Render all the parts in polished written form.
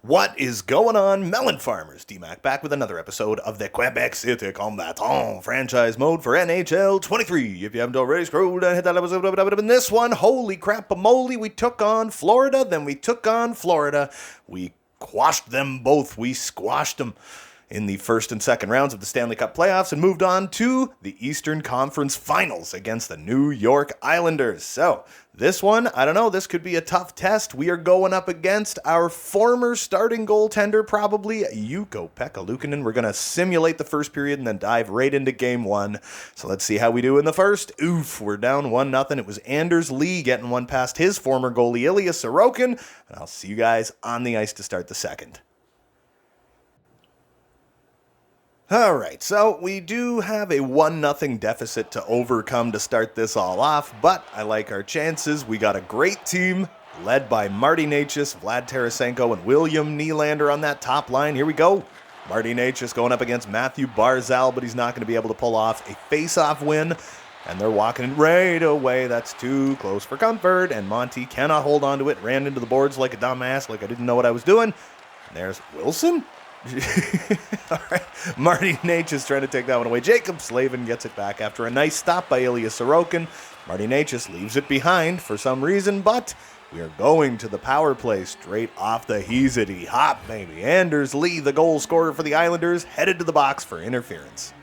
What is going on, melon farmers? D-Mac back with another episode of the Quebec City Combatant franchise mode for NHL 23. If you haven't already scrolled down, hit that episode in this one. Holy crap, moly, we took on Florida, then we took on Florida. We quashed them both. We squashed them in the first and second rounds of the Stanley Cup Playoffs and moved on to the Eastern Conference Finals against the New York Islanders. So, this one, I don't know, this could be a tough test. We are going up against our former starting goaltender, probably, Ukko-Pekka Luukkonen. We're going to simulate the first period and then dive right into game one. So let's see how we do in the first. Oof, we're down 1-0. It was Anders Lee getting one past his former goalie, Ilya Sorokin. And I'll see you guys on the ice to start the second. All right, so we do have a 1-0 deficit to overcome to start this all off, but I like our chances. We got a great team led by Marty Necas, Vlad Tarasenko, and William Nylander on that top line. Here we go. Marty Necas going up against Matthew Barzal, but he's not going to be able to pull off a face-off win, and they're walking it right away. That's too close for comfort, and Monty cannot hold on to it. Ran into the boards like a dumbass, like I didn't know what I was doing. And there's Wilson. All right, Marty Necas trying to take that one away. Jacob Slavin gets it back after a nice stop by Ilya Sorokin. Marty Necas leaves it behind for some reason, but we are going to the power play straight off the heezity hop, baby. Anders Lee, the goal scorer for the Islanders, headed to the box for interference.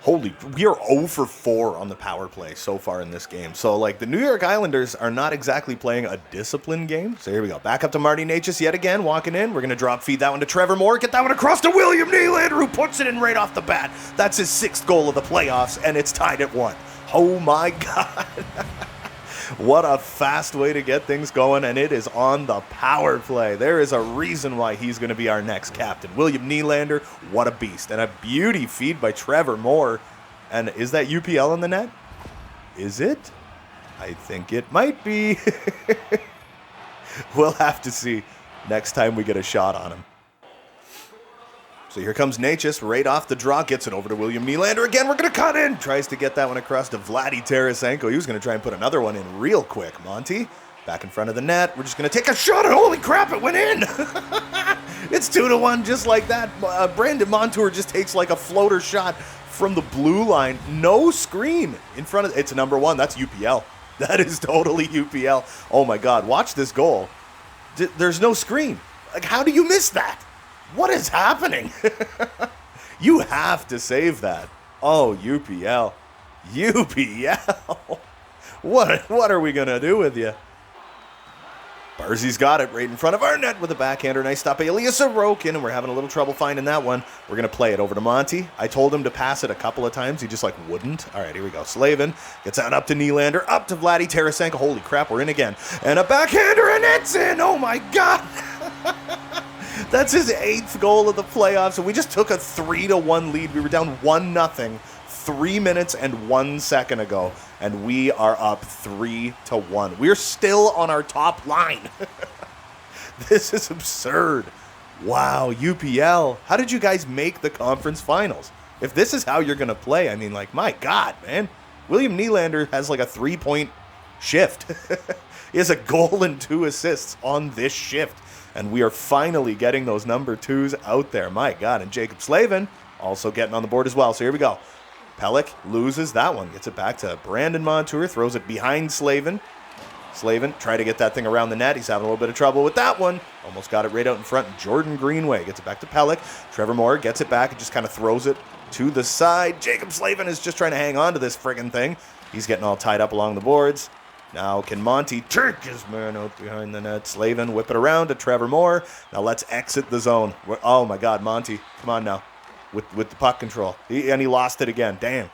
Holy, we are 0 for 4 on the power play so far in this game. So, the New York Islanders are not exactly playing a disciplined game. So here we go. Back up to Marty Necas yet again, walking in. We're going to drop feed that one to Trevor Moore. Get that one across to William Nylander, who puts it in right off the bat. That's his 6th goal of the playoffs, and it's tied at 1. Oh, my God. What a fast way to get things going, and it is on the power play. There is a reason why he's going to be our next captain. William Nylander, what a beast. And a beauty feed by Trevor Moore. And is that UPL in the net? Is it? I think it might be. We'll have to see next time we get a shot on him. So here comes Necas right off the draw, gets it over to William Nylander again. We're going to cut in. Tries to get that one across to Vladi Tarasenko. He was going to try and put another one in real quick. Monty, back in front of the net. We're just going to take a shot, and holy crap, it went in. It's 2-1 just like that. Brandon Montour just takes a floater shot from the blue line. No screen in front of. It's number 1. That's UPL. That is totally UPL. Oh, my God. Watch this goal. There's no screen. How do you miss that? What is happening? You have to save that. Oh, UPL. UPL. What are we going to do with you? Barzy's got it right in front of our net with a backhander. Nice stop by Ilya Sorokin, and we're having a little trouble finding that one. We're going to play it over to Monty. I told him to pass it a couple of times. He just wouldn't. All right, here we go. Slavin gets that up to Nylander, up to Vladi Tarasenko. Holy crap, we're in again. And a backhander, and it's in. Oh, my God. That's his 8th goal of the playoffs, and we just took a 3-1 lead. We were down 1-0 3 minutes and 1 second ago, and we are up 3-1. We're still on our top line. This is absurd. Wow, UPL. How did you guys make the conference finals? If this is how you're going to play, my God, man. William Nylander has a 3-point shift. He has a goal and 2 assists on this shift. And we are finally getting those number 2s out there. My God. And Jacob Slavin also getting on the board as well. So here we go. Pelech loses that one. Gets it back to Brandon Montour. Throws it behind Slavin. Slavin try to get that thing around the net. He's having a little bit of trouble with that one. Almost got it right out in front. Jordan Greenway gets it back to Pelech. Trevor Moore gets it back and just kind of throws it to the side. Jacob Slavin is just trying to hang on to this friggin' thing. He's getting all tied up along the boards. Now can Monty take his man out behind the net. Slavin whip it around to Trevor Moore. Now let's exit the zone. Oh my God, Monty, come on now with the puck control. He lost it again. Damn.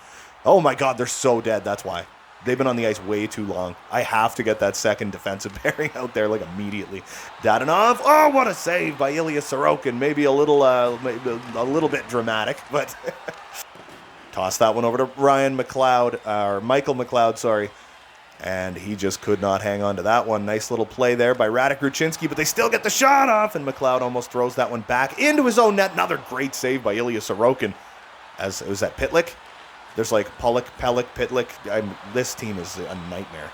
Oh my God, they're so dead. That's why. They've been on the ice way too long. I have to get that second defensive pairing out there immediately. Dadanov. Oh, what a save by Ilya Sorokin. Maybe a little bit dramatic, but toss that one over to Ryan McLeod, or Michael McLeod, sorry. And he just could not hang on to that one. Nice little play there by Radek Ruchinski, but they still get the shot off, and McLeod almost throws that one back into his own net. Another great save by Ilya Sorokin. Was that Pitlick? There's Pollock, Pelech, Pitlick. This team is a nightmare.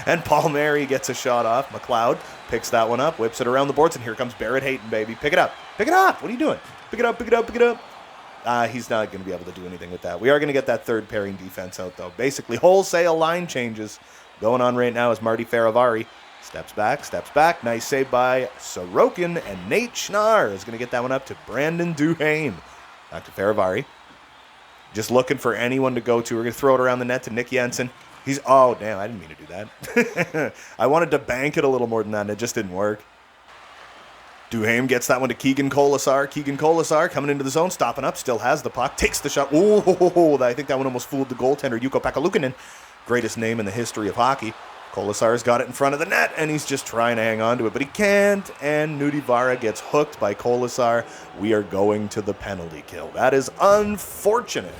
And Palmieri gets a shot off. McLeod picks that one up, whips it around the boards, and here comes Barrett Hayton, baby. Pick it up. Pick it up. What are you doing? Pick it up, pick it up, pick it up. He's not going to be able to do anything with that. We are going to get that third pairing defense out, though. Basically, wholesale line changes going on right now as Marty Faravari steps back. Nice save by Sorokin, and Nate Schnarr is going to get that one up to Brandon Duhaime. Back to Faravari. Just looking for anyone to go to. We're going to throw it around the net to Nick Jensen. Oh, damn, I didn't mean to do that. I wanted to bank it a little more than that, and it just didn't work. Duhaime gets that one to Keegan Colasar. Keegan Colasar coming into the zone, stopping up, still has the puck, takes the shot. Oh, I think that one almost fooled the goaltender, Jukka Pekka-Luukkonen. Greatest name in the history of hockey. Colasar's got it in front of the net, and he's just trying to hang on to it, but he can't, and Nudivara gets hooked by Colasar. We are going to the penalty kill. That is unfortunate.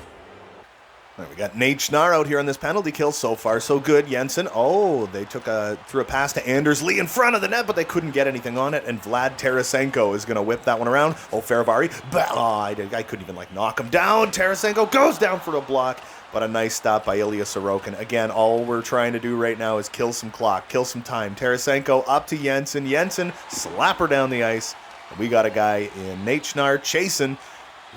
All right, we got Nate Schnarr out here on this penalty kill. So far, so good. Jensen. Oh, they threw a pass to Anders Lee in front of the net, but they couldn't get anything on it. And Vlad Tarasenko is going to whip that one around. Oh, Faravari. I couldn't even knock him down. Tarasenko goes down for a block, but a nice stop by Ilya Sorokin. Again, all we're trying to do right now is kill some clock, kill some time. Tarasenko up to Jensen. Jensen slap her down the ice. And we got a guy in Nate Schnarr chasing.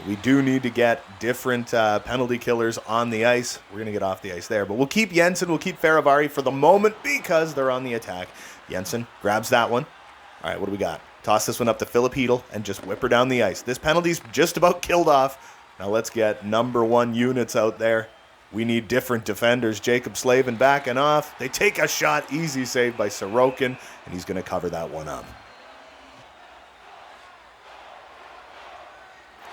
We do need to get different penalty killers on the ice. We're going to get off the ice there. But we'll keep Jensen, we'll keep Faravari for the moment because they're on the attack. Jensen grabs that one. All right, what do we got? Toss this one up to Philip Hedl and just whip her down the ice. This penalty's just about killed off. Now let's get number one units out there. We need different defenders. Jacob Slavin backing off. They take a shot. Easy save by Sorokin, and he's going to cover that one up.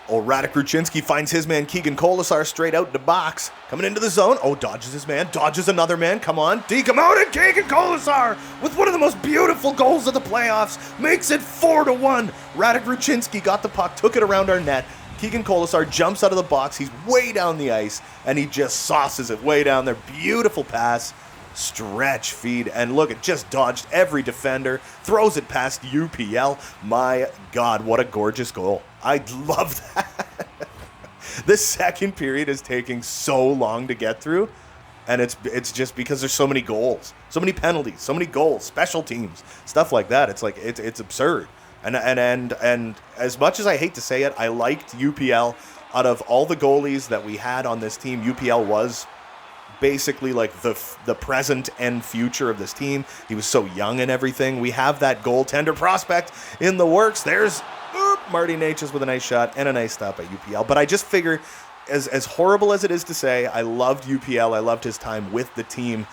Radek Ruchinski finds his man Keegan Colasar straight out in the box. Coming into the zone. Dodges his man. Dodges another man. Come on. Deke him out, and Keegan Colasar with one of the most beautiful goals of the playoffs makes it 4-1. Radek Ruchinski got the puck, took it around our net. Keegan Colasar jumps out of the box. He's way down the ice, and he just sauces it way down there. Beautiful pass. Stretch feed, and look, it just dodged every defender, throws it past UPL. My God, what a gorgeous goal. I love that. The second period is taking so long to get through, and it's just because there's so many goals, so many penalties, so many goals, special teams, stuff like that. It's absurd. And as much as I hate to say it, I liked UPL. Out of all the goalies that we had on this team, UPL was basically the present and future of this team. He was so young and everything. We have that goaltender prospect in the works. There's Marty Necas with a nice shot and a nice stop by UPL. But I just figure, as horrible as it is to say, I loved UPL. I loved his time with the team.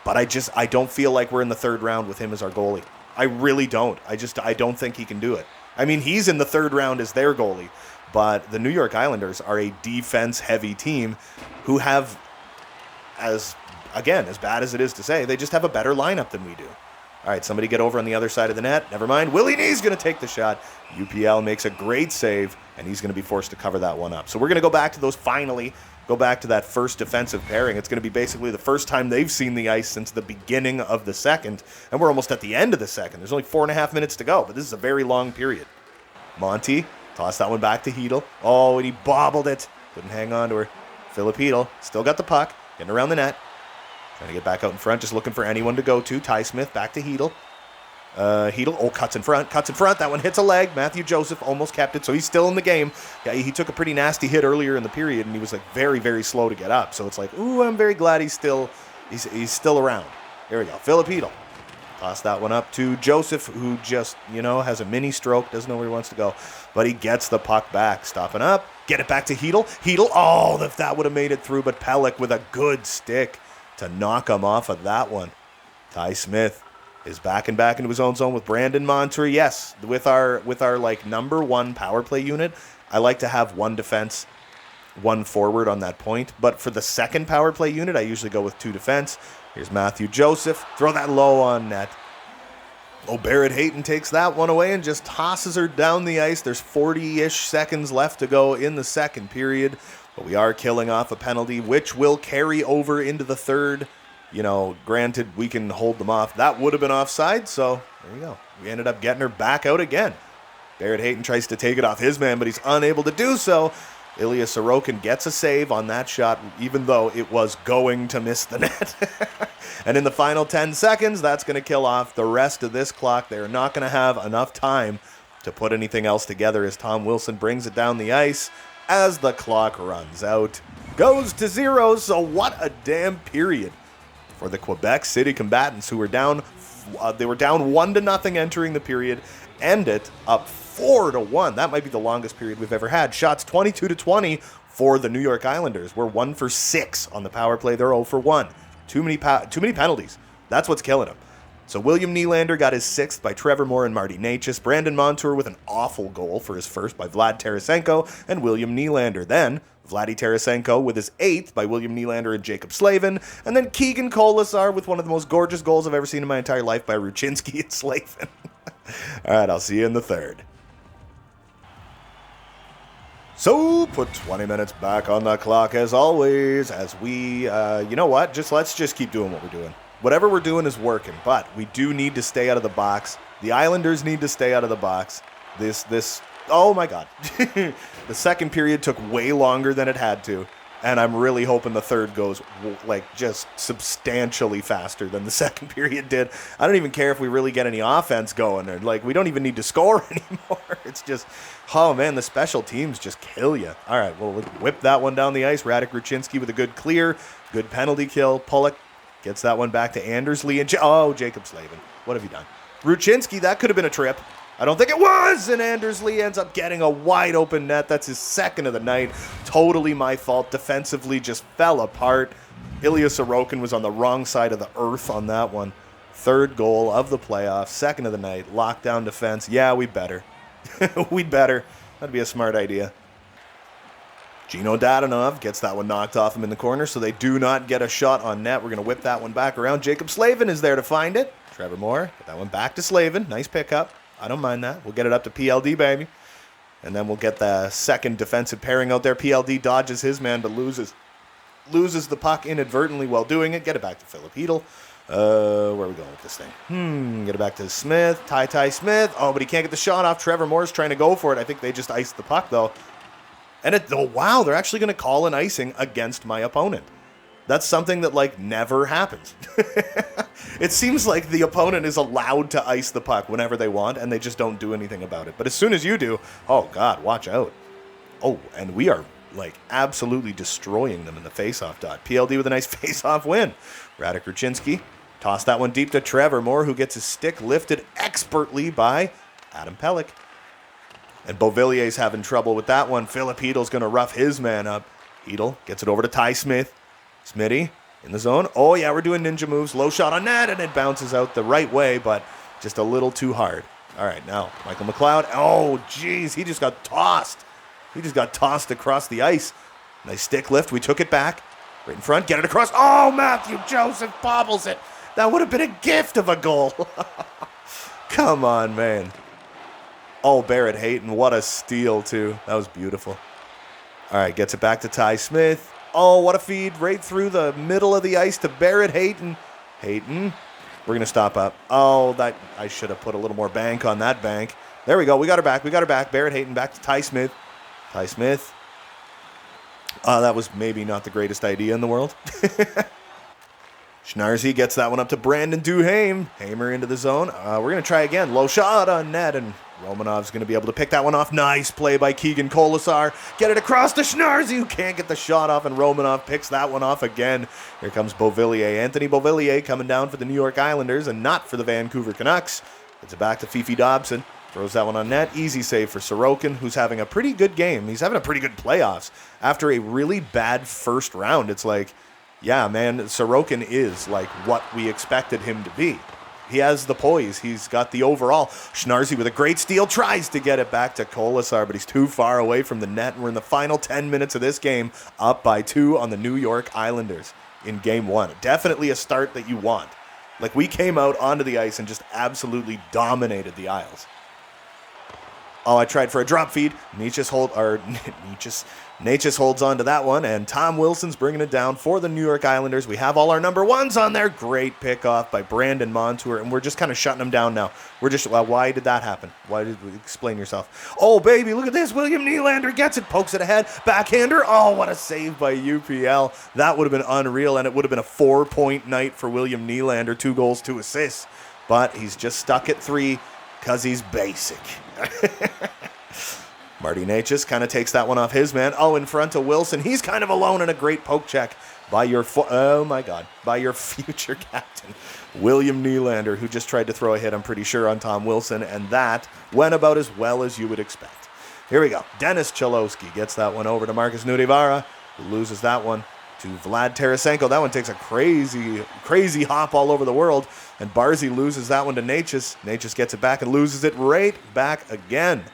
But I don't feel like we're in the third round with him as our goalie. I really don't. I don't think he can do it. I mean, he's in the third round as their goalie. But the New York Islanders are a defense-heavy team who have, as bad as it is to say, they just have a better lineup than we do. All right, somebody get over on the other side of the net. Never mind. Willie Nee's going to take the shot. UPL makes a great save, and he's going to be forced to cover that one up. So we're going to go back to that first defensive pairing. It's going to be basically the first time they've seen the ice since the beginning of the second, and we're almost at the end of the second. There's only 4.5 minutes to go, but this is a very long period. Monty tossed that one back to Hedl. And he bobbled it. Couldn't hang on to her. Philip Hedl still got the puck. Getting around the net. Trying to get back out in front. Just looking for anyone to go to. Ty Smith back to Hedl. Hedl, cuts in front. That one hits a leg. Matthew Joseph almost kept it, so he's still in the game. Yeah, he took a pretty nasty hit earlier in the period, and he was very, very slow to get up. So it's I'm very glad he's still around. There we go. Philip Hedl. Toss that one up to Joseph, who just, has a mini stroke, doesn't know where he wants to go. But he gets the puck back. Stopping up. Get it back to Hedl. Hedl, if that would have made it through, but Pelech with a good stick to knock him off of that one. Ty Smith is back into his own zone with Brandon Montour. Yes, with our number one power play unit, I like to have one defense, one forward on that point. But for the second power play unit, I usually go with two defense. Here's Matthew Joseph. Throw that low on net. Barrett Hayton takes that one away and just tosses her down the ice. There's 40-ish seconds left to go in the second period. But we are killing off a penalty, which will carry over into the third. Granted, we can hold them off. That would have been offside, so there you go. We ended up getting her back out again. Barrett Hayton tries to take it off his man, but he's unable to do so. Ilya Sorokin gets a save on that shot, even though it was going to miss the net. And in the final 10 seconds, that's going to kill off the rest of this clock. They're not going to have enough time to put anything else together as Tom Wilson brings it down the ice as the clock runs out. Goes to 0, so what a damn period for the Quebec City combatants who were down. They were down 1-0 entering the period, end it up 4-1. That might be the longest period we've ever had. Shots 22-20 for the New York Islanders. We're 1 for 6 on the power play. They're 0 for 1. Too many penalties. That's what's killing them. So William Nylander got his 6th by Trevor Moore and Marty Necas. Brandon Montour with an awful goal for his 1st by Vlad Tarasenko and William Nylander. Then Vladdy Tarasenko with his 8th by William Nylander and Jacob Slavin. And then Keegan Colasar with one of the most gorgeous goals I've ever seen in my entire life by Ruchinski and Slavin. All right, I'll see you in the 3rd. So, put 20 minutes back on the clock as always, as we, you know what, let's just keep doing what we're doing. Whatever we're doing is working, but we do need to stay out of the box. The Islanders need to stay out of the box. Oh my God. The second period took way longer than it had to, and I'm really hoping the third goes, just substantially faster than the second period did. I don't even care if we really get any offense going, or, we don't even need to score anymore. It's just, oh man, the special teams just kill you. All right, well, let's whip that one down the ice. Radek Ruchinski with a good clear, good penalty kill. Pulock gets that one back to Andersley and Jacob Slavin. What have you done? Ruchinski, that could have been a trip. I don't think it was, and Andersley ends up getting a wide open net. That's his 2nd of the night. Totally my fault. Defensively just fell apart. Ilya Sorokin was on the wrong side of the earth on that one. 3rd goal of the playoffs, 2nd of the night. Lockdown defense. Yeah, we better. We'd better. That'd be a smart idea. Gino Dadonov gets that one knocked off him in the corner, so they do not get a shot on net. We're going to whip that one back around. Jacob Slavin is there to find it. Trevor Moore, get that one back to Slavin. Nice pickup. I don't mind that. We'll get it up to PLD, baby. And then we'll get the second defensive pairing out there. PLD dodges his man, but loses the puck inadvertently while doing it. Get it back to Philip Hedl. Where are we going with this thing? Get it back to Smith. Ty Smith. Oh, but he can't get the shot off. Trevor Moore's trying to go for it. I think they just iced the puck, though. And wow, they're actually going to call an icing against my opponent. That's something that, never happens. It seems like the opponent is allowed to ice the puck whenever they want, and they just don't do anything about it. But as soon as you do, oh, God, watch out. Oh, and we are, absolutely destroying them in the faceoff dot. PLD with a nice faceoff win. Radek Ruchinski tossed that one deep to Trevor Moore, who gets his stick lifted expertly by Adam Pelech. And Beauvillier's having trouble with that one. Philip Hedl's going to rough his man up. Hedl gets it over to Ty Smith. Smitty in the zone. Oh, yeah, we're doing ninja moves. Low shot on net, and it bounces out the right way, but just a little too hard. All right, now Michael McLeod. Oh, geez, he just got tossed. He just got tossed across the ice. Nice stick lift. We took it back. Right in front. Get it across. Oh, Matthew Joseph bobbles it. That would have been a gift of a goal. Come on, man. Oh, Barrett Hayton. What a steal, too. That was beautiful. All right, gets it back to Ty Smith. Oh, what a feed right through the middle of the ice to Barrett Hayton. Hayton. We're going to stop up. Oh, I should have put a little more bank on that bank. There we go. We got her back. Barrett Hayton back to Ty Smith. Ty Smith. That was maybe not the greatest idea in the world. Schnarzy gets that one up to Brandon Duhaime. Hamer into the zone. We're going to try again. Low shot on net, and Romanov's going to be able to pick that one off. Nice play by Keegan Colasar. Get it across to Schnarzy, who can't get the shot off, and Romanov picks that one off again. Here comes Beauvillier. Anthony Beauvillier coming down for the New York Islanders and not for the Vancouver Canucks. Gets it back to Fifi Dobson. Throws that one on net. Easy save for Sorokin, who's having a pretty good game. He's having a pretty good playoffs. After a really bad first round, it's like, yeah, man, Sorokin is like what we expected him to be. He has the poise. He's got the overall. Schnarzy with a great steal tries to get it back to Colasar, but he's too far away from the net. And we're in the final 10 minutes of this game, up by 2 on the New York Islanders in Game 1. Definitely a start that you want. We came out onto the ice and just absolutely dominated the Isles. Oh, I tried for a drop feed. Necas holds on to that one, and Tom Wilson's bringing it down for the New York Islanders. We have all our number ones on there. Great pickoff by Brandon Montour, and we're just kind of shutting them down now. Why did that happen? Why did we explain yourself? Oh, baby, look at this. William Nylander gets it, pokes it ahead, backhander. Oh, what a save by UPL. That would have been unreal, and it would have been a 4-point night for William Nylander, 2 goals, 2 assists. But he's just stuck at 3 because he's basic. Marty Necas kind of takes that one off his man. Oh, in front of Wilson. He's kind of alone in a great poke check by your future captain, William Nylander, who just tried to throw a hit, I'm pretty sure, on Tom Wilson, and that went about as well as you would expect. Here we go. Dennis Cholowski gets that one over to Marcus Nudivara, who loses that one to Vlad Tarasenko. That one takes a crazy hop all over the world, and Barzy loses that one to Necas. Necas gets it back and loses it right back again.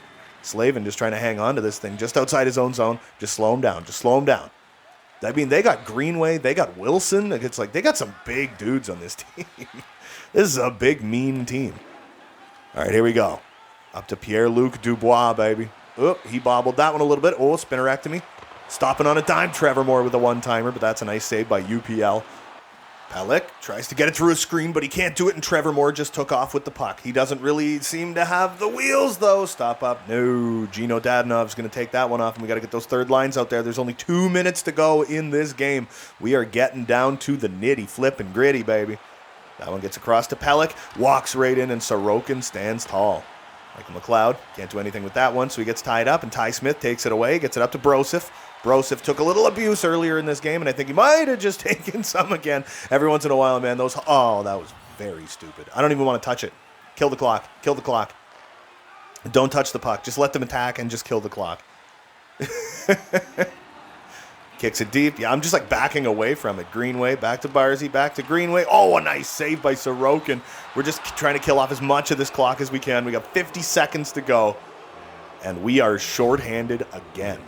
Slavin just trying to hang on to this thing just outside his own zone. Just slow him down. I mean, they got Greenway, they got Wilson. It's like they got some big dudes on this team. This is a big, mean team. All right, here we go. Up to Pierre-Luc Dubois, baby. Oh, he bobbled that one a little bit. Oh, spinnerectomy. Stopping on a dime. Trevor Moore with a one-timer, but that's a nice save by UPL. Pelech tries to get it through a screen, but he can't do it, and Trevor Moore just took off with the puck. He doesn't really seem to have the wheels, though. Stop up. No, Gino Dadonov's going to take that one off, and we got to get those third lines out there. There's only 2 minutes to go in this game. We are getting down to the nitty, flip, and gritty, baby. That one gets across to Pelech, walks right in, and Sorokin stands tall. Michael McLeod can't do anything with that one, so he gets tied up, and Ty Smith takes it away, gets it up to Broseph. Broseph took a little abuse earlier in this game, and I think he might have just taken some again. Every once in a while, man, that was very stupid. I don't even want to touch it. Kill the clock. Don't touch the puck. Just let them attack and just kill the clock. Kicks it deep. Yeah, I'm just like backing away from it. Greenway, back to Barzy, back to Greenway. Oh, a nice save by Sorokin. We're just trying to kill off as much of this clock as we can. We got 50 seconds to go, and we are shorthanded again.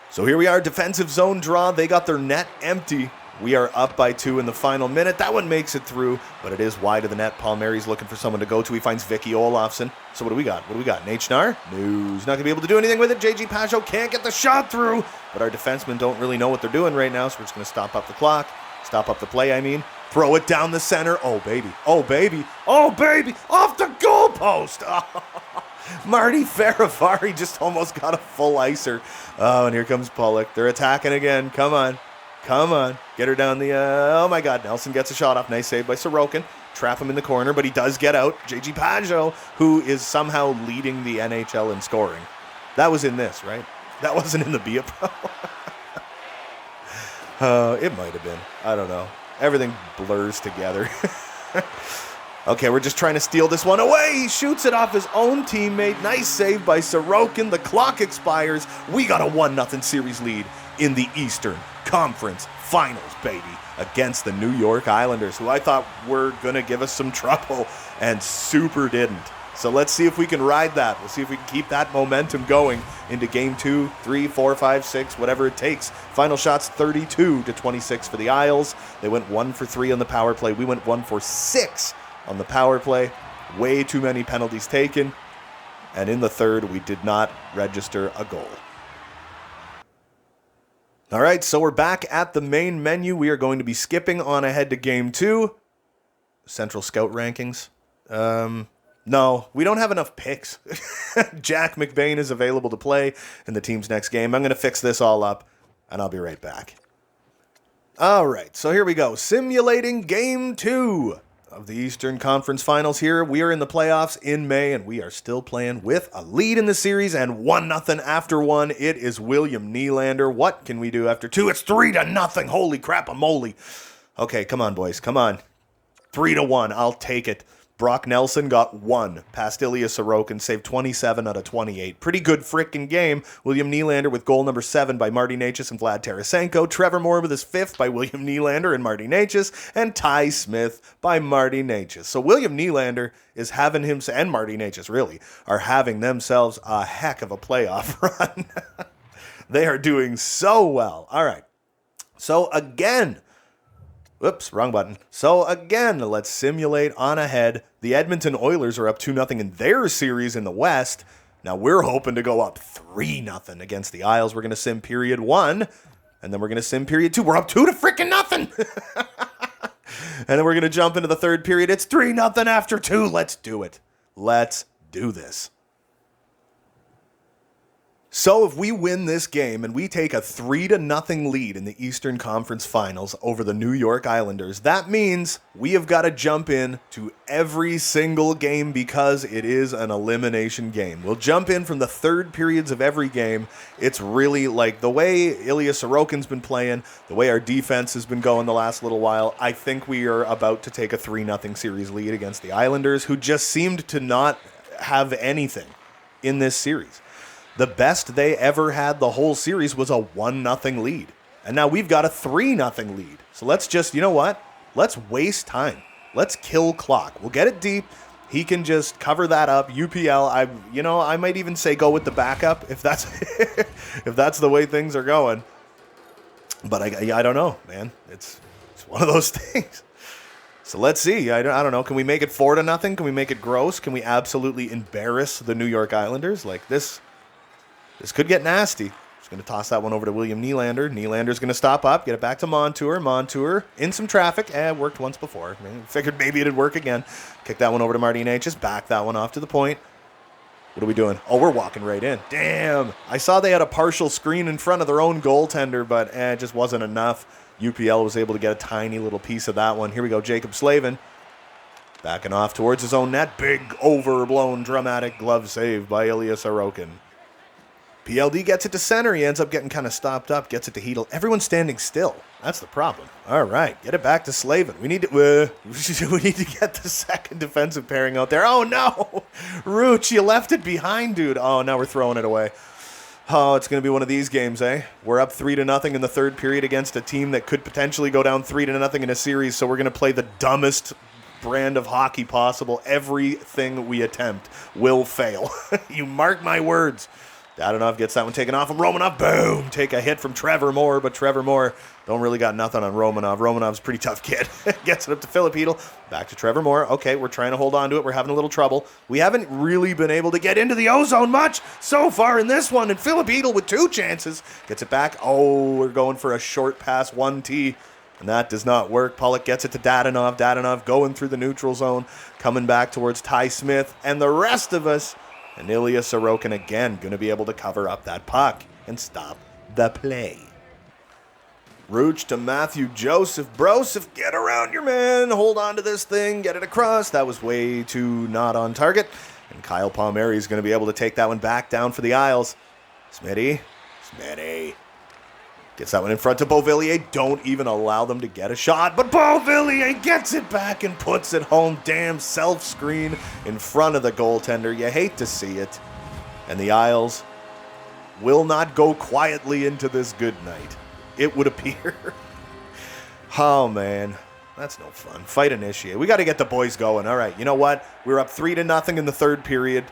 So here we are, defensive zone draw. They got their net empty. We are up by 2 in the final minute. That one makes it through, but it is wide of the net. Palmieri's looking for someone to go to. He finds Vicky Olofsson. So what do we got? Nate Schnarr? No, he's not going to be able to do anything with it. JG Pajot can't get the shot through, but our defensemen don't really know what they're doing right now, so we're just going to stop up the clock. Stop up the play, I mean. Throw it down the center. Oh, baby. Off the goalpost. Marty Faravari just almost got a full icer. Oh, and here comes Pollock. They're attacking again. Come on. Get her down the... oh, my God. Nelson gets a shot off. Nice save by Sorokin. Trap him in the corner, but he does get out. JG Pajot, who is somehow leading the NHL in scoring. That was in this, right? That wasn't in the Bia Pro. It might have been. I don't know. Everything blurs together. Okay, we're just trying to steal this one away. He shoots it off his own teammate. Nice save by Sorokin. The clock expires. We got a 1-0 series lead in the Eastern Conference Finals, baby, against the New York Islanders, who I thought were going to give us some trouble and super didn't. So let's see if we can ride that. We'll see if we can keep that momentum going into game 2, 3, 4, 5, 6, whatever it takes. Final shots 32-26 for the Isles. They went 1 for 3 on the power play. We went 1 for 6 on the power play. Way too many penalties taken. And in the third, we did not register a goal. All right, so we're back at the main menu. We are going to be skipping on ahead to game 2. Central Scout rankings. No, we don't have enough picks. Jack McBain is available to play in the team's next game. I'm going to fix this all up, and I'll be right back. All right, so here we go. Simulating game 2 of the Eastern Conference Finals here. We are in the playoffs in May, and we are still playing with a lead in the series and 1-0 after 1. It is William Nylander. What can we do after 2? It's 3-0. Holy crap-a-moly. Okay, come on, boys. Come on. 3-1. I'll take it. Brock Nelson got 1 past Ilya Sorokin, saved 27 out of 28. Pretty good frickin' game. William Nylander with goal number 7 by Marty Necas and Vlad Tarasenko. Trevor Moore with his 5th by William Nylander and Marty Necas. And Ty Smith by Marty Necas. So William Nylander is having him, and Marty Necas really, are having themselves a heck of a playoff run. They are doing so well. All right. So again... Whoops, wrong button. So again, let's simulate on ahead. The Edmonton Oilers are up 2-0 in their series in the West. Now we're hoping to go up 3-0 against the Isles. We're going to sim period 1, and then we're going to sim period 2. We're up 2-0. And then we're going to jump into the third period. It's 3-0 after 2. Let's do it. Let's do this. So if we win this game and we take a 3-0 lead in the Eastern Conference Finals over the New York Islanders, that means we have got to jump in to every single game because it is an elimination game. We'll jump in from the third periods of every game. It's really like the way Ilya Sorokin's been playing, the way our defense has been going the last little while. I think we are about to take a 3-0 series lead against the Islanders, who just seemed to not have anything in this series. The best they ever had the whole series was a 1-0 lead. And now we've got a 3-0 lead. So let's just, you know what? Let's waste time. Let's kill clock. We'll get it deep. He can just cover that up. UPL, I might even say go with the backup if that's if that's the way things are going. But I don't know, man. It's one of those things. So let's see. I don't know. Can we make it 4-0? Can we make it gross? Can we absolutely embarrass the New York Islanders? Like this could get nasty. Just going to toss that one over to William Nylander. Nylander's going to stop up, get it back to Montour. Montour in some traffic. It worked once before. Figured maybe it'd work again. Kick that one over to Martinez. Just back that one off to the point. What are we doing? Oh, we're walking right in. Damn. I saw they had a partial screen in front of their own goaltender, but it just wasn't enough. UPL was able to get a tiny little piece of that one. Here we go. Jacob Slavin. Backing off towards his own net. Big, overblown, dramatic glove save by Ilya Sorokin. PLD gets it to center. He ends up getting kind of stopped up. Gets it to Hedl. Everyone's standing still. That's the problem. All right, get it back to Slavin. We need to get the second defensive pairing out there. Oh no, Rooch, you left it behind, dude. Oh, now we're throwing it away. Oh, it's going to be one of these games, eh? We're up 3-0 in the third period against a team that could potentially go down 3-0 in a series. So we're going to play the dumbest brand of hockey possible. Everything we attempt will fail. You mark my words. Dadonov gets that one taken off him. Romanov, boom! Take a hit from Trevor Moore, but Trevor Moore don't really got nothing on Romanov. Romanov's a pretty tough kid. Gets it up to Philip Hedl. Back to Trevor Moore. Okay, we're trying to hold on to it. We're having a little trouble. We haven't really been able to get into the O-zone much so far in this one, and Philip Hedl with 2 chances. Gets it back. Oh, we're going for a short pass 1T, and that does not work. Pollock gets it to Dadonov. Dadonov going through the neutral zone, coming back towards Ty Smith, and the rest of us. And Ilya Sorokin again going to be able to cover up that puck and stop the play. Rooch to Matthew Joseph. Broseph, get around your man. Hold on to this thing. Get it across. That was way too not on target. And Kyle Palmieri is going to be able to take that one back down for the Isles. Smitty. Gets that one in front to Beauvillier. Don't even allow them to get a shot. But Beauvillier gets it back and puts it home. Damn self-screen in front of the goaltender. You hate to see it. And the Isles will not go quietly into this good night, it would appear. Oh, man. That's no fun. Fight initiate. We got to get the boys going. All right, you know what? We were up 3-0 in the third period.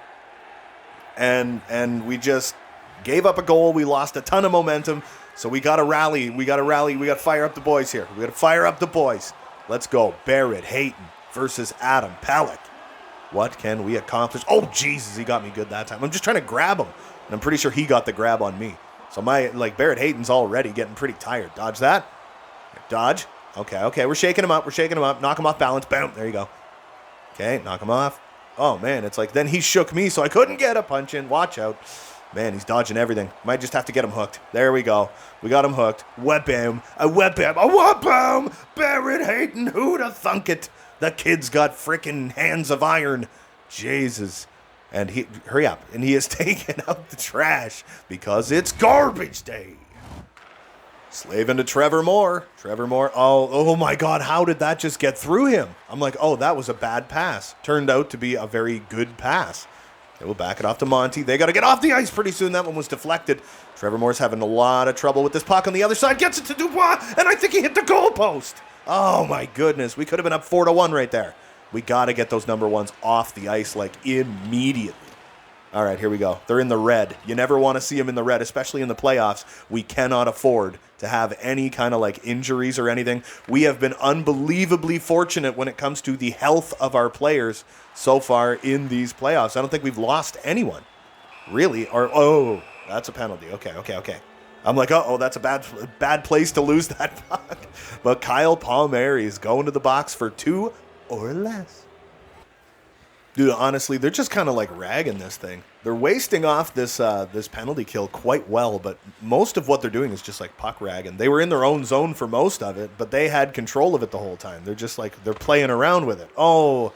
And we just gave up a goal. We lost a ton of momentum. So we got to rally. We got to fire up the boys here. We got to fire up the boys. Let's go. Barrett Hayton versus Adam Pelech. What can we accomplish? Oh, Jesus, he got me good that time. I'm just trying to grab him. And I'm pretty sure he got the grab on me. So Barrett Hayton's already getting pretty tired. Dodge that. Dodge. Okay. We're shaking him up. Knock him off balance. Boom. There you go. Okay, knock him off. Oh, man, it's like then he shook me so I couldn't get a punch in. Watch out. Man, he's dodging everything. Might just have to get him hooked. There we go. We got him hooked. Web him. Barrett Hayton, who'd have thunk it? The kid's got frickin' hands of iron. Jesus. And hurry up. And he is taking out the trash because it's garbage day. Slavin to Trevor Moore. Oh my God, how did that just get through him? I'm like, oh, that was a bad pass. Turned out to be a very good pass. They will back it off to Monty. They got to get off the ice pretty soon. That one was deflected. Trevor Moore's having a lot of trouble with this puck on the other side. Gets it to Dubois, and I think he hit the goalpost. Oh, my goodness. We could have been up 4-1 right there. We got to get those number ones off the ice, immediately. All right, here we go. They're in the red. You never want to see them in the red, especially in the playoffs. We cannot afford to have any kind of injuries or anything. We have been unbelievably fortunate when it comes to the health of our players so far in these playoffs. I don't think we've lost anyone. Really? Or, oh, that's a penalty. Okay. I'm like, uh-oh, that's a bad place to lose that puck. But Kyle Palmieri is going to the box for 2 or less. Dude, honestly, they're just kind of like ragging this thing. They're wasting off this penalty kill quite well, but most of what they're doing is just like puck ragging. They were in their own zone for most of it, but they had control of it the whole time. They're just like, they're playing around with it. Oh,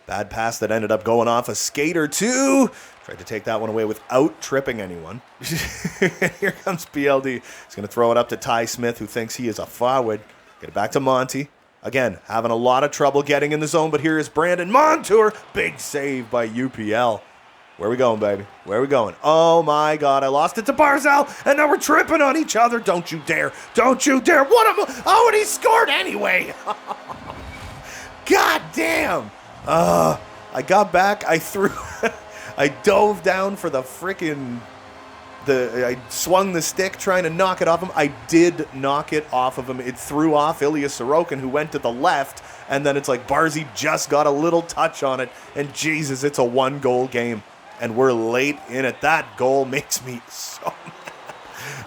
bad pass that ended up going off a skate or two. Tried to take that one away without tripping anyone. Here comes PLD. He's going to throw it up to Ty Smith, who thinks he is a forward. Get it back to Monty. Again, having a lot of trouble getting in the zone, but here is Brandon Montour. Big save by UPL. Where are we going, baby? Where are we going? Oh, my God. I lost it to Barzal, and now we're tripping on each other. Don't you dare. Don't you dare. Oh, and he scored anyway. God damn. I got back. I threw... I dove down for the frickin'... I swung the stick trying to knock it off him. I did knock it off of him. It threw off Ilya Sorokin, who went to the left, and then it's like Barzy just got a little touch on it, and Jesus, it's a 1-goal game, and we're late in it. That goal makes me so mad.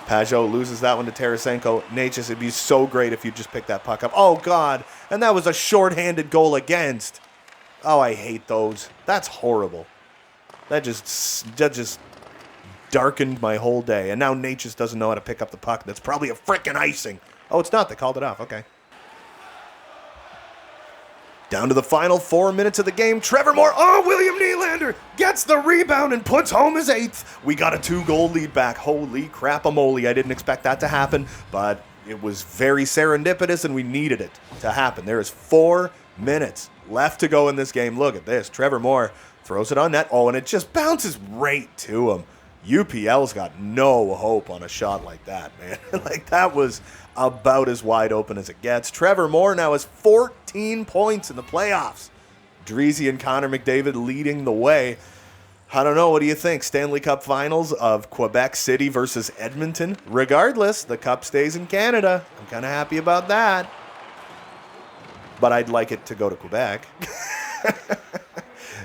Pajot loses that one to Tarasenko. Natchez, it'd be so great if you just picked that puck up. Oh, God, and that was a shorthanded goal against. Oh, I hate those. That's horrible. That just darkened my whole day. And now Natchez doesn't know how to pick up the puck. That's probably a frickin' icing. Oh, it's not. They called it off. Okay. Down to the final 4 minutes of the game. Trevor Moore. Oh, William Nylander gets the rebound and puts home his 8th. We got a 2-goal lead back. Holy crap-a-moly. I didn't expect that to happen, but it was very serendipitous, and we needed it to happen. There is 4 minutes left to go in this game. Look at this. Trevor Moore throws it on net. Oh, and it just bounces right to him. UPL's got no hope on a shot like that, man. Like, that was about as wide open as it gets. Trevor Moore now has 14 points in the playoffs. Dreezy and Connor McDavid leading the way. I don't know. What do you think? Stanley Cup Finals of Quebec City versus Edmonton? Regardless, the cup stays in Canada. I'm kind of happy about that. But I'd like it to go to Quebec.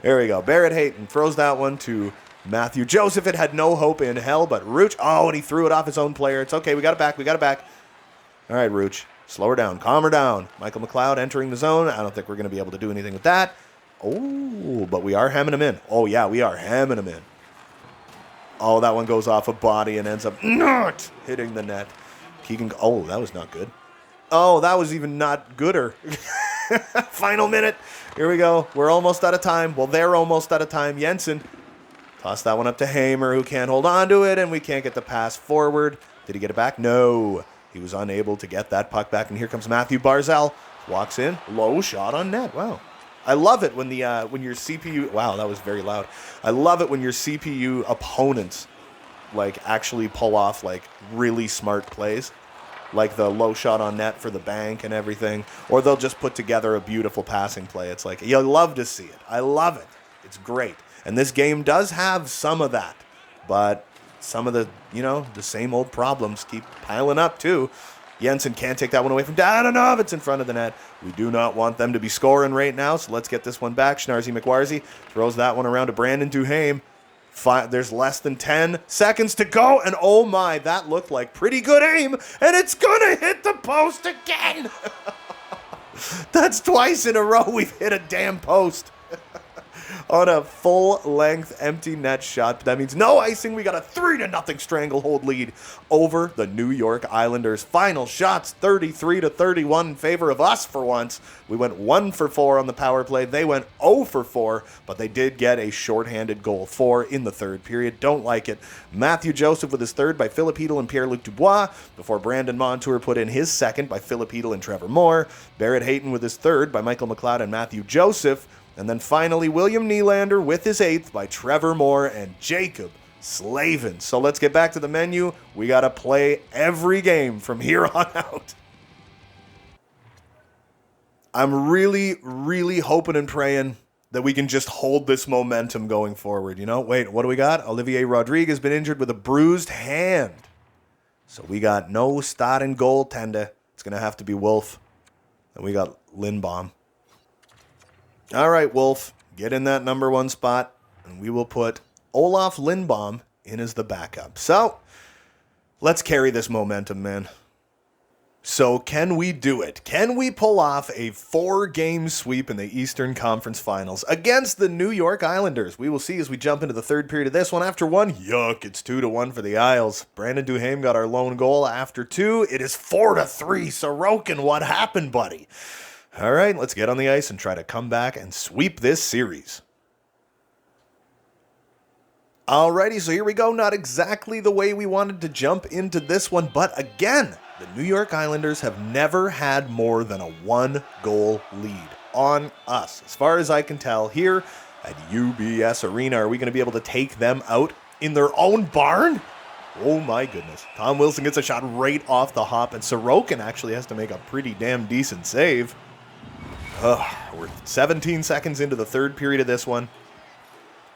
There we go. Barrett Hayton throws that one to Matthew Joseph. It had no hope in hell, but Rooch, oh, and he threw it off his own player. It's okay. We got it back. All right, Rooch, slow her down, calm her down. Michael McLeod entering the zone. I don't think we're going to be able to do anything with that. Oh, but we are hemming him in. Oh, yeah, we are hemming him in. Oh, that one goes off a body and ends up not hitting the net. Keegan, oh, that was not good. Oh, that was even not gooder. Final minute. Here we go. We're almost out of time. Well, they're almost out of time. Jensen. Toss that one up to Hamer, who can't hold on to it, and we can't get the pass forward. Did he get it back? No. He was unable to get that puck back, and here comes Matthew Barzal. Walks in. Low shot on net. Wow. I love it when when your CPU... Wow, that was very loud. I love it when your CPU opponents, like, actually pull off, like, really smart plays. Like the low shot on net for the bank and everything. Or they'll just put together a beautiful passing play. It's like, you love to see it. I love it. It's great. And this game does have some of that. But some of the, the same old problems keep piling up too. Jensen can't take that one away from Dadonov. It's in front of the net. We do not want them to be scoring right now, so let's get this one back. Schnarzy McWarzy throws that one around to Brandon Duhaime. There's less than 10 seconds to go, and oh my, that looked like pretty good aim, and it's gonna hit the post again. That's twice in a row we've hit a damn post. On a full-length empty net shot. That means no icing. We got a 3-0 stranglehold lead over the New York Islanders. Final shots, 33-31 in favor of us for once. We went 1 for 4 on the power play. They went 0 for 4, but they did get a shorthanded goal 4 in the third period. Don't like it. Matthew Joseph with his third by Philip Hedl and Pierre-Luc Dubois, before Brandon Montour put in his second by Philip Hedl and Trevor Moore. Barrett Hayton with his third by Michael McLeod and Matthew Joseph. And then finally, William Nylander with his 8th by Trevor Moore and Jacob Slavin. So let's get back to the menu. We got to play every game from here on out. I'm really, really hoping and praying that we can just hold this momentum going forward. Wait, what do we got? Olivier Rodriguez been injured with a bruised hand. So we got no starting goaltender. It's going to have to be Wolf. And we got Lindbaum. All right, Wolf, get in that number 1 spot, and we will put Olaf Lindbaum in as the backup. So let's carry this momentum, man. So can we do it? Can we pull off a 4-game sweep in the Eastern Conference Finals against the New York Islanders? We will see as we jump into the third period of this one. After one, yuck, it's 2-1 for the Isles. Brandon Duhaime got our lone goal. After 2, it is 4-3. Sorokin, what happened, buddy? All right, let's get on the ice and try to come back and sweep this series. Alrighty, so here we go. Not exactly the way we wanted to jump into this one, but again, the New York Islanders have never had more than a 1-goal lead on us. As far as I can tell, here at UBS Arena, are we going to be able to take them out in their own barn? Oh my goodness. Tom Wilson gets a shot right off the hop, and Sorokin actually has to make a pretty damn decent save. We're 17 seconds into the third period of this one.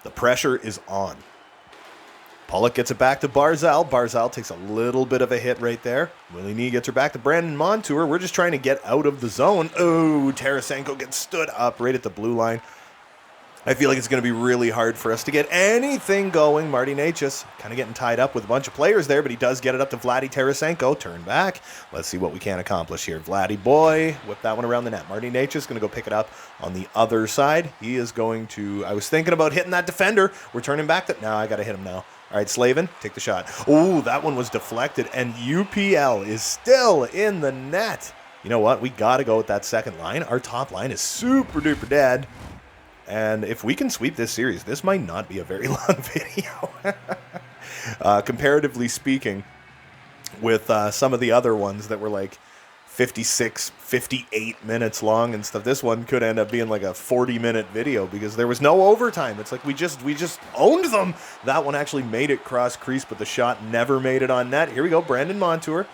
The pressure is on. Pollock gets it back to Barzal. Barzal takes a little bit of a hit right there. Willie Nee gets her back to Brandon Montour. We're just trying to get out of the zone. Oh, Tarasenko gets stood up right at the blue line. I feel like it's going to be really hard for us to get anything going. Marty Necas kind of getting tied up with a bunch of players there, but he does get it up to Vladdy Tarasenko. Turn back. Let's see what we can accomplish here. Vladdy boy, whip that one around the net. Marty Necas going to go pick it up on the other side. He is going to, I was thinking about hitting that defender. We're turning back. No, I got to hit him now. All right, Slavin, take the shot. Oh, that one was deflected, and UPL is still in the net. You know what? We got to go with that second line. Our top line is super duper dead. And if we can sweep this series, this might not be a very long video. Comparatively speaking, with some of the other ones that were like 56, 58 minutes long and stuff, this one could end up being like a 40-minute video because there was no overtime. It's like we just owned them. That one actually made it cross crease, but the shot never made it on net. Here we go, Brandon Montour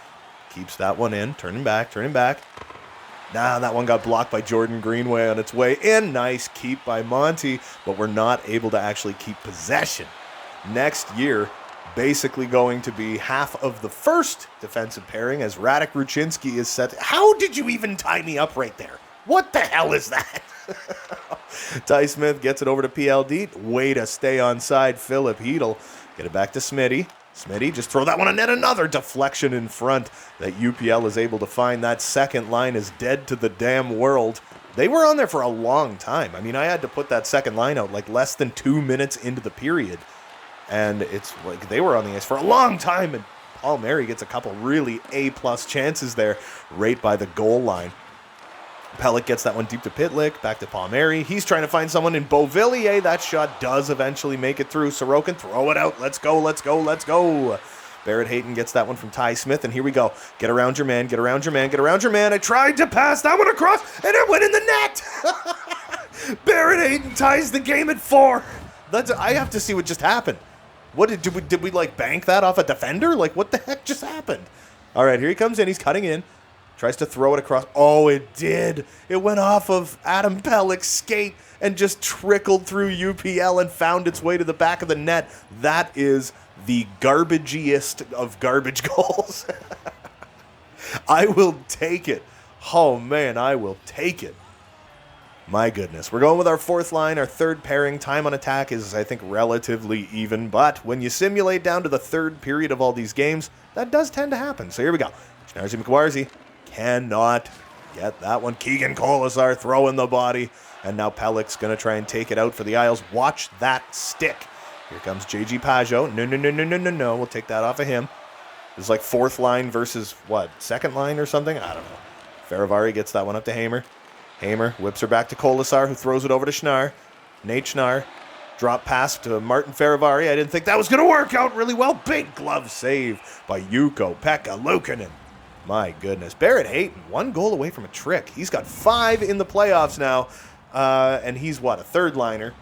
keeps that one in, turning back. Nah, that one got blocked by Jordan Greenway on its way in. Nice keep by Monty, but we're not able to actually keep possession. Next year, basically going to be half of the first defensive pairing as Radek Ruchinski is set. How did you even tie me up right there? What the hell is that? Ty Smith gets it over to PLD. Way to stay on side, Philip Hedl. Get it back to Smitty. Smitty, just throw that one on net. Another deflection in front that UPL is able to find. That second line is dead to the damn world. They were on there for a long time. I mean, I had to put that second line out like less than 2 minutes into the period. And it's like they were on the ice for a long time. And Paul Mary gets a couple really A-plus chances there right by the goal line. Pellick gets that one deep to Pitlick, back to Palmieri. He's trying to find someone in Beauvillier. That shot does eventually make it through. Sorokin, throw it out. Let's go. Barrett Hayton gets that one from Ty Smith, and here we go. Get around your man. I tried to pass that one across, and it went in the net. Barrett Hayton ties the game at 4. I have to see what just happened. What did we like bank that off a defender? Like, what the heck just happened? All right, here he comes in. He's cutting in. Tries to throw it across. Oh, it did. It went off of Adam Pellick's skate and just trickled through UPL and found its way to the back of the net. That is the garbagiest of garbage goals. I will take it. Oh, man, I will take it. My goodness. We're going with our fourth line, our third pairing. Time on attack is, I think, relatively even. But when you simulate down to the third period of all these games, that does tend to happen. So here we go. Schnarzi McWarzi cannot get that one. Keegan Colasar throwing the body. And now Pellick's going to try and take it out for the Isles. Watch that stick. Here comes JG Pajot. No. We'll take that off of him. It's like fourth line versus, what, second line or something? I don't know. Faravari gets that one up to Hamer. Hamer whips her back to Colasar, who throws it over to Schnarr. Nate Schnarr. Drop pass to Martin Faravari. I didn't think that was going to work out really well. Big glove save by Ukko-Pekka Luukkonen. My goodness. Barrett Hayton, 1 goal away from a trick. He's got 5 in the playoffs now. And he's, what, a third liner.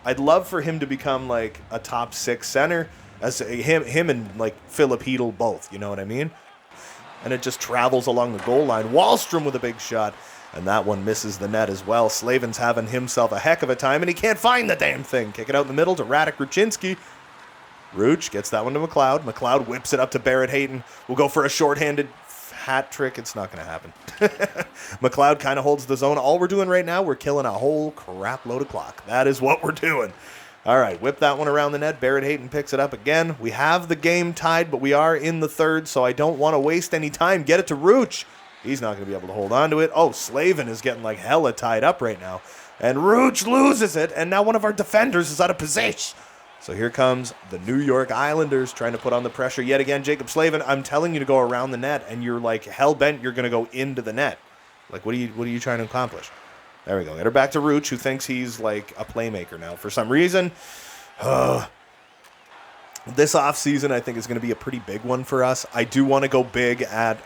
I'd love for him to become like a top 6 center. As him and like Philip Hedl both, you know what I mean? And it just travels along the goal line. Wahlstrom with a big shot. And that one misses the net as well. Slavin's having himself a heck of a time, and he can't find the damn thing. Kick it out in the middle to Radek Ruchinski. Ruch gets that one to McLeod. McLeod whips it up to Barrett Hayton. We'll go for a shorthanded hat trick. It's not going to happen. McLeod kind of holds the zone. All we're doing right now, we're killing a whole crap load of clock. That is what we're doing. All right, whip that one around the net. Barrett Hayton picks it up again. We have the game tied, but we are in the third, so I don't want to waste any time. Get it to Rooch. He's not going to be able to hold on to it. Oh, Slavin is getting like hella tied up right now. And Rooch loses it, and now one of our defenders is out of position. So here comes the New York Islanders trying to put on the pressure yet again. Jacob Slavin, I'm telling you to go around the net, and you're like hell-bent you're going to go into the net. Like, what are you trying to accomplish? There we go. Get her back to Rooch, who thinks he's like a playmaker now. For some reason, this offseason I think is going to be a pretty big one for us. I do want to go big at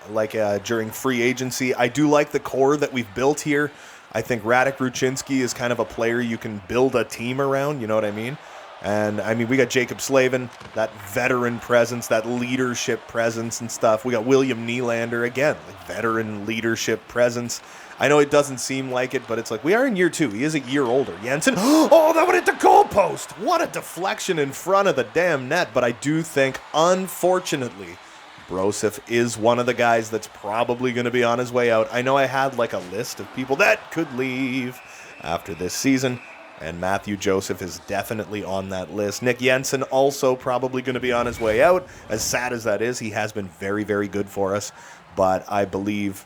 during free agency. I do like the core that we've built here. I think Radek Ruchinski is kind of a player you can build a team around, you know what I mean? And, I mean, we got Jacob Slavin, that veteran presence, that leadership presence and stuff. We got William Nylander, again, like veteran leadership presence. I know it doesn't seem like it, but it's like we are in year 2. He is a year older. Jensen, oh, that one hit the goalpost. What a deflection in front of the damn net. But I do think, unfortunately, Broseph is one of the guys that's probably going to be on his way out. I know I had like a list of people that could leave after this season, and Matthew Joseph is definitely on that list. Nick Jensen also probably going to be on his way out. As sad as that is, he has been very, very good for us. But I believe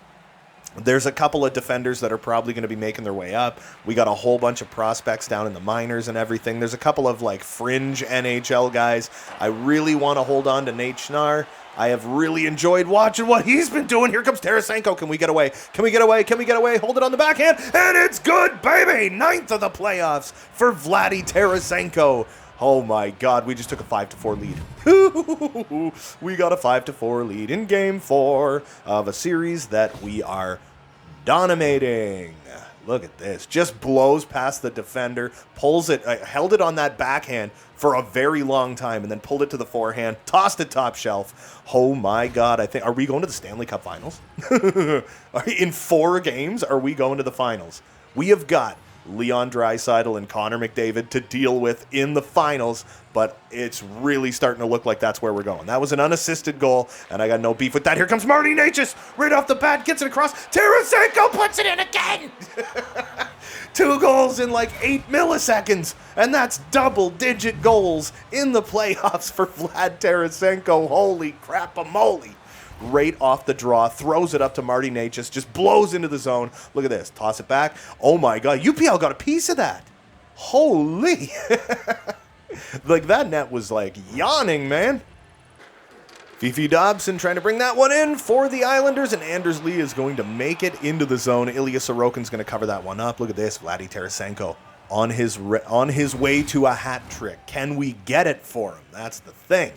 there's a couple of defenders that are probably going to be making their way up. We got a whole bunch of prospects down in the minors and everything. There's a couple of like fringe NHL guys. I really want to hold on to Nate Schnarr. I have really enjoyed watching what he's been doing. Here comes Tarasenko. Can we get away? Can we get away? Can we get away? Hold it on the backhand. And it's good, baby. 9th of the playoffs for Vladdy Tarasenko. Oh, my God. We just took a 5-4 lead. We got a 5-4 lead in Game 4 of a series that we are dominating. Look at this. Just blows past the defender, pulls it, held it on that backhand for a very long time, and then pulled it to the forehand, tossed it top shelf. Oh, my God. Are we going to the Stanley Cup Finals? In 4 games, are we going to the finals? We have got Leon Draisaitl and Connor McDavid to deal with in the finals, but it's really starting to look like that's where we're going. That was an unassisted goal, and I got no beef with that. Here comes Marty Necas, right off the bat, gets it across. Tarasenko puts it in again! 2 goals in like 8 milliseconds, and that's double-digit goals in the playoffs for Vlad Tarasenko. Holy crap-a-moly. Right off the draw, throws it up to Marty Necas, just blows into the zone. Look at this, toss it back. Oh my God, UPL got a piece of that. Holy. Like that net was like yawning, man. Fifi Dobson trying to bring that one in for the Islanders, and Anders Lee is going to make it into the zone. Ilya Sorokin's going to cover that one up. Look at this, Vladdy Tarasenko on his way to a hat trick. Can we get it for him? That's the thing.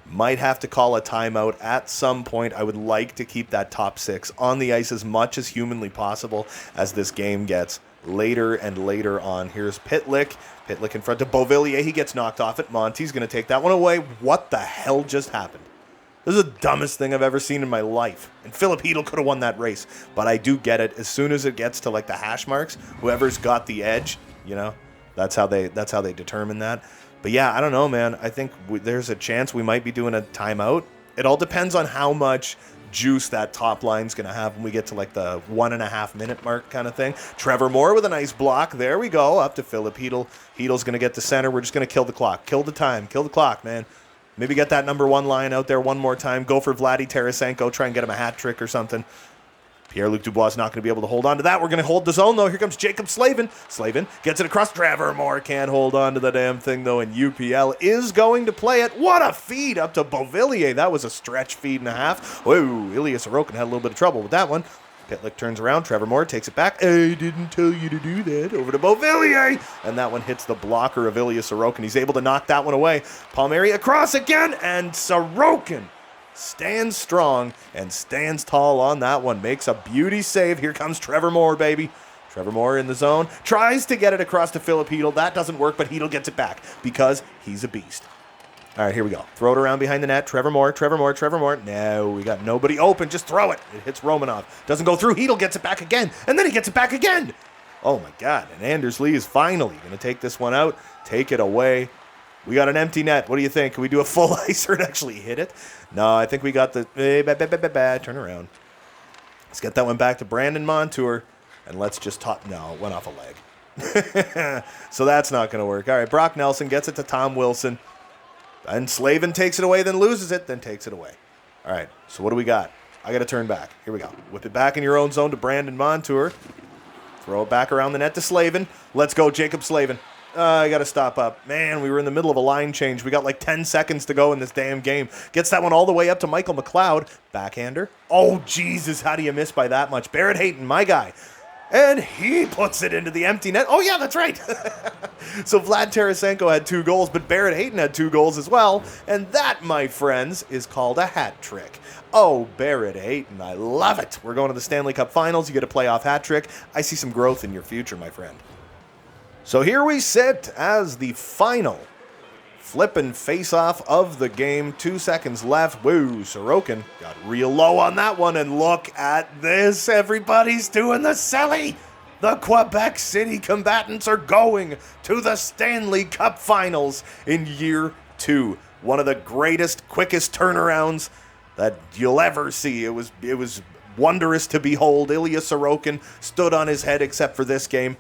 Might have to call a timeout at some point. I would like to keep that top 6 on the ice as much as humanly possible as this game gets later and later on. Here's Pitlick. Pitlick in front of Beauvillier. He gets knocked off it. Monty's going to take that one away. What the hell just happened? This is the dumbest thing I've ever seen in my life. And Philip Hedl could have won that race. But I do get it. As soon as it gets to like the hash marks, whoever's got the edge, you know, that's how they determine that. But yeah, I don't know, man. I think there's a chance we might be doing a timeout. It all depends on how much juice that top line's going to have when we get to like the 1.5 minute mark kind of thing. Trevor Moore with a nice block. There we go. Up to Philip Hedl. Hedl's going to get to center. We're just going to kill the clock. Kill the time. Kill the clock, man. Maybe get that number 1 line out there one more time. Go for Vladdy Tarasenko. Try and get him a hat trick or something. Pierre-Luc Dubois is not going to be able to hold on to that. We're going to hold the zone, though. Here comes Jacob Slavin. Slavin gets it across. Trevor Moore can't hold on to the damn thing, though, and UPL is going to play it. What a feed up to Beauvillier. That was a stretch feed and a half. Whoa, Ilya Sorokin had a little bit of trouble with that one. Pitlick turns around. Trevor Moore takes it back. I didn't tell you to do that. Over to Beauvillier. And that one hits the blocker of Ilya Sorokin. He's able to knock that one away. Palmieri across again, and Sorokin stands strong and stands tall on that one. Makes a beauty save. Here comes Trevor Moore, baby. Trevor Moore in the zone. Tries to get it across to Philip Hedl. That doesn't work, but Hedl gets it back because he's a beast. All right, here we go. Throw it around behind the net. Trevor Moore. No, we got nobody open. Just throw it. It hits Romanov. Doesn't go through. Hedl gets it back again, and then he gets it back again. Oh, my God. And Anders Lee is finally going to take this one out, take it away. We got an empty net. What do you think? Can we do a full icer and actually hit it? No, I think we got the... Turn around. Let's get that one back to Brandon Montour, and let's just talk... No, it went off a leg. So that's not going to work. All right, Brock Nelson gets it to Tom Wilson. And Slavin takes it away, then loses it, then takes it away. All right, so what do we got? I got to turn back. Here we go. Whip it back in your own zone to Brandon Montour. Throw it back around the net to Slavin. Let's go, Jacob Slavin. I got to stop up. Man, we were in the middle of a line change. We got like 10 seconds to go in this damn game. Gets that one all the way up to Michael McLeod. Backhander. Oh, Jesus, how do you miss by that much? Barrett Hayton, my guy. And he puts it into the empty net. Oh, yeah, that's right. So Vlad Tarasenko had 2 goals, but Barrett Hayton had 2 goals as well. And that, my friends, is called a hat trick. Oh, Barrett Hayton, I love it. We're going to the Stanley Cup Finals. You get a playoff hat trick. I see some growth in your future, my friend. So here we sit as the final flippin' face-off of the game. 2 seconds left. Woo, Sorokin got real low on that one. And look at this. Everybody's doing the celly. The Quebec City combatants are going to the Stanley Cup Finals in year 2. One of the greatest, quickest turnarounds that you'll ever see. It was wondrous to behold. Ilya Sorokin stood on his head except for this game.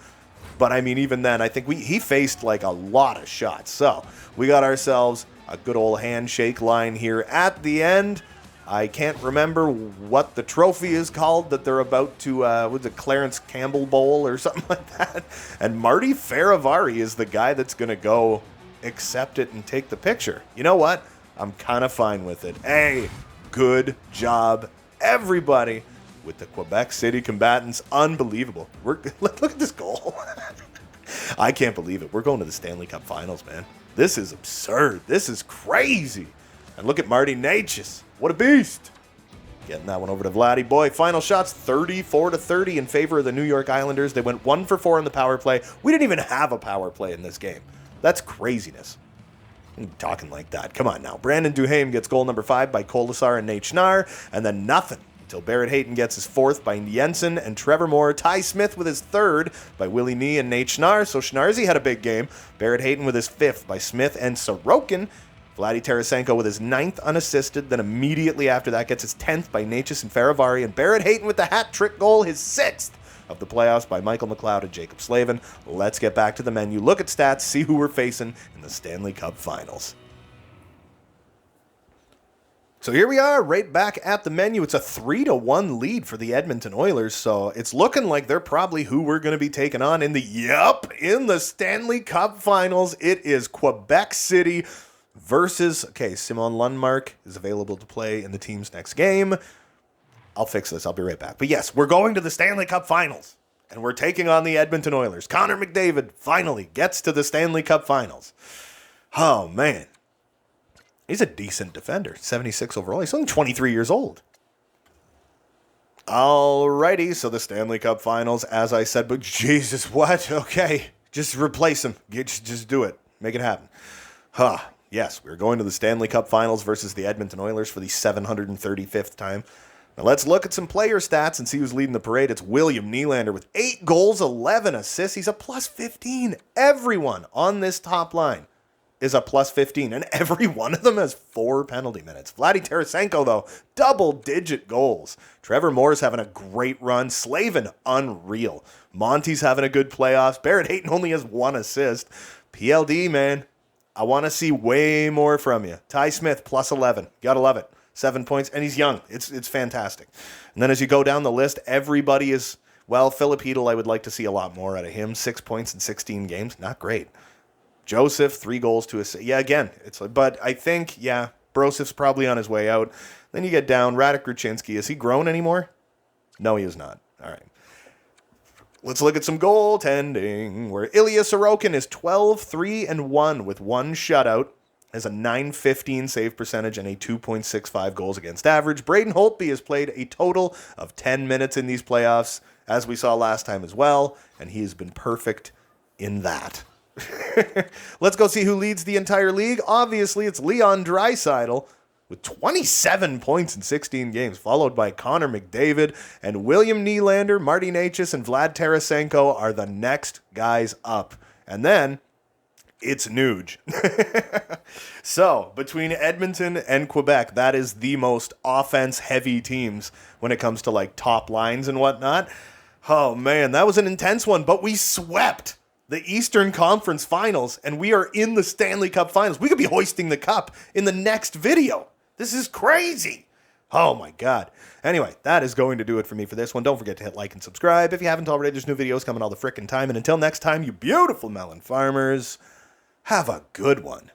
But, I mean, even then, I think he faced, like, a lot of shots. So, we got ourselves a good old handshake line here at the end. I can't remember what the trophy is called that they're about to, what's it, Clarence Campbell Bowl or something like that. And Marty Faravari is the guy that's going to go accept it and take the picture. You know what? I'm kind of fine with it. Hey, good job, everybody. With the Quebec City combatants. Unbelievable. Look at this goal. I can't believe it. We're going to the Stanley Cup Finals, man. This is absurd. This is crazy. And look at Marty Necas. What a beast. Getting that one over to Vladdy. Boy, final shots 34-30 in favor of the New York Islanders. They went 1 for 4 in the power play. We didn't even have a power play in this game. That's craziness. I'm talking like that. Come on now. Brandon Duhaime gets goal number 5 by Kolasar and Nate Schnarr. And then nothing until Barrett Hayton gets his 4th by Jensen and Trevor Moore. Ty Smith with his 3rd by Willie Nee and Nate Schnarr. So Schnarzy had a big game. Barrett Hayton with his 5th by Smith and Sorokin. Vladdy Tarasenko with his 9th unassisted. Then immediately after that gets his 10th by Necas and Faravari. And Barrett Hayton with the hat trick goal, his 6th of the playoffs by Michael McLeod and Jacob Slavin. Let's get back to the menu. Look at stats. See who we're facing in the Stanley Cup Finals. So here we are, right back at the menu. It's a 3-1 lead for the Edmonton Oilers, so it's looking like they're probably who we're going to be taking on in the Stanley Cup Finals. It is Quebec City versus, Simon Lundmark is available to play in the team's next game. I'll fix this. I'll be right back. But yes, we're going to the Stanley Cup Finals, and we're taking on the Edmonton Oilers. Connor McDavid finally gets to the Stanley Cup Finals. Oh, man. He's a decent defender, 76 overall. He's only 23 years old. Alrighty, so the Stanley Cup Finals, as I said, but Jesus, what? Okay, just replace him. Just do it. Make it happen. Yes, we're going to the Stanley Cup Finals versus the Edmonton Oilers for the 735th time. Now let's look at some player stats and see who's leading the parade. It's William Nylander with 8 goals, 11 assists. He's a plus 15. Everyone on this top line is a plus 15, and every one of them has 4 penalty minutes. Vladdy Tarasenko, though, double-digit goals. Trevor Moore's having a great run. Slavin, unreal. Monty's having a good playoffs. Barrett Hayton only has 1 assist. PLD, man, I want to see way more from you. Ty Smith, plus 11. Gotta love it. 7 points, and he's young. It's fantastic. And then as you go down the list, everybody is, Philip Hedl, I would like to see a lot more out of him. 6 points in 16 games. Not great. Joseph, 3 goals to assist. Yeah, again, but I think, Broseff's probably on his way out. Then you get down, Radek Gruchinski. Is he grown anymore? No, he is not. All right. Let's look at some goaltending, where Ilya Sorokin is 12-3-1 with 1 shutout, has a .915 save percentage and a 2.65 goals against average. Braden Holtby has played a total of 10 minutes in these playoffs, as we saw last time as well, and he has been perfect in that. Let's go see who leads the entire league. Obviously, it's Leon Draisaitl with 27 points in 16 games, followed by Connor McDavid, and William Nylander, Marty Necas, and Vlad Tarasenko are the next guys up. And then it's Nuge. So, between Edmonton and Quebec, that is the most offense-heavy teams when it comes to, top lines and whatnot. Oh, man, that was an intense one, but we swept the Eastern Conference Finals, and we are in the Stanley Cup Finals. We could be hoisting the cup in the next video. This is crazy. Oh my God. Anyway, that is going to do it for me for this one. Don't forget to hit like and subscribe if you haven't already. There's new videos coming all the frickin' time. And until next time, you beautiful melon farmers, have a good one.